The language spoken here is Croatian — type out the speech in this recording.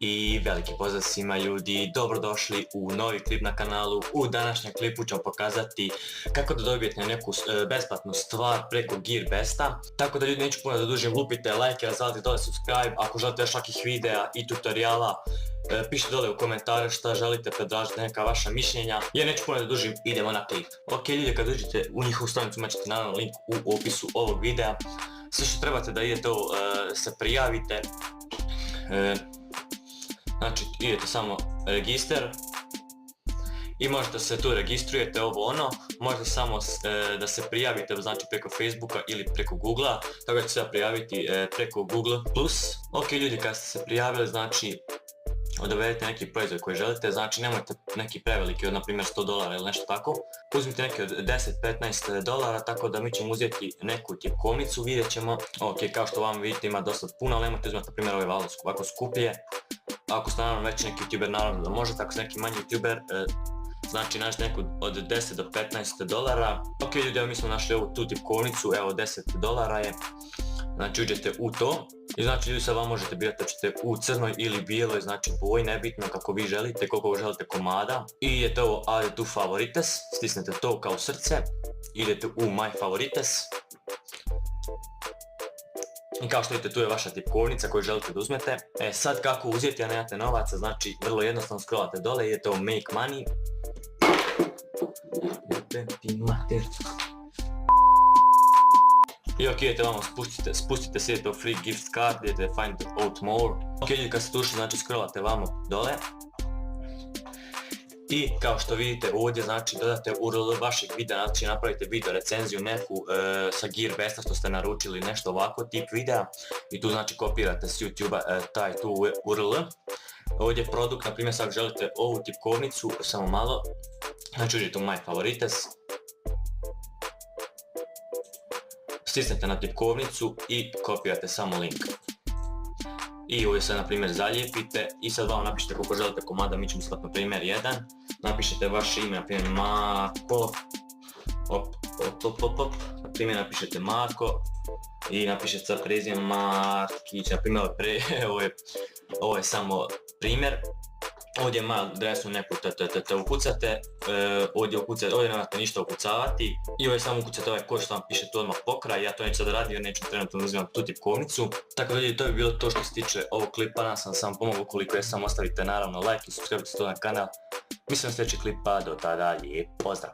I veliki pozdrav svima ljudi, dobrodošli u novi klip na kanalu. U današnjem klipu ću vam pokazati kako da dobijete neku besplatnu stvar preko Gearbesta. Tako da ljudi, neću puno da dužim, lupite like, razvalite dole subscribe, ako želite još takvih videa i tutoriala, pišite dole u komentare šta želite, predlažite neka vaša mišljenja. Ja neću puno da dužim, idemo na klip. Ok ljudi, kad uđete u njihovu stranicu imat ćete naravno link u opisu ovog videa. Sve što trebate da idete se prijavite. Znači idete samo register i možete se tu registrujete ovo ono, možete samo da se prijavite znači preko Facebooka ili preko Googlea, tako da ćete se prijaviti preko Google+. Ok ljudi, kad ste se prijavili znači odaberite neki proizvod koji želite, znači nemojte neki preveliki od na primjer $100 ili nešto tako. Uzmite neki od $10-15, tako da mi ćemo uzeti neku tipkovnicu, vidjet ćemo. Ok, kao što vam vidite ima dosta puno, ali nemojte uzmati na primjer ove ovako skuplje. Ako ste naravno već neki youtuber, naravno da možete, ako ste neki manji youtuber, znači naći neku od $10-15. Ok ljudi, evo mi smo našli ovu tu tipkovnicu, evo $10 je. Znači uđete u to i znači ljudi sad vam možete birati da ćete u crnoj ili bijeloj, znači boji, nebitno kako vi želite, koliko želite komada. I idete ovo add to favorites, stisnete to kao srce, idete u my favorites. I kao što vidite tu je vaša tipkovnica koju želite da uzmete. Sad kako uzeti a nemate novaca, znači vrlo jednostavno scrollate dole, idete u make money. I ok, idete vamo, spustite se, idete u free gift card, idete find out more. Ok ljudi, kad ste ušli, znači scrollate vamo dole. I kao što vidite ovdje, znači dodate URL vašeg videa, znači napravite video recenziju neku sa Gearbesta što ste naručili, nešto ovako, tip videa. I tu znači kopirate s YouTube-a taj tu URL. Ovdje je produkt, na primjer sad želite ovu tipkovnicu, samo malo. Znači uđete u my favorites. Stisnete na tipkovnicu i kopirate samo link. I ovdje sad na primjer zalijepite i sad vam napišete koliko želite komada, mi ćemo sad na primjer 1. Napišete vaše ime, na primjer Marko, na primjer napišete Marko i napišete sad prezime Markić, na primjer ovo je samo primjer. Ovdje mail adresu neku ukucate, ovdje nemate ništa ukucavati i ovdje samo ukucate ovaj kod što vam piše tu odmah pokraj. Ja to neću sad raditi jer neću trenutno uzimati tu tipkovnicu. Tako da ljudi, to bi bilo to što se tiče ovog klipa, nadam sam da sam pomogao, koliko je, samo ostavite naravno like i subscribe to na kanal. Mislim sljedeći klip, pa do tada, lijep pozdrav!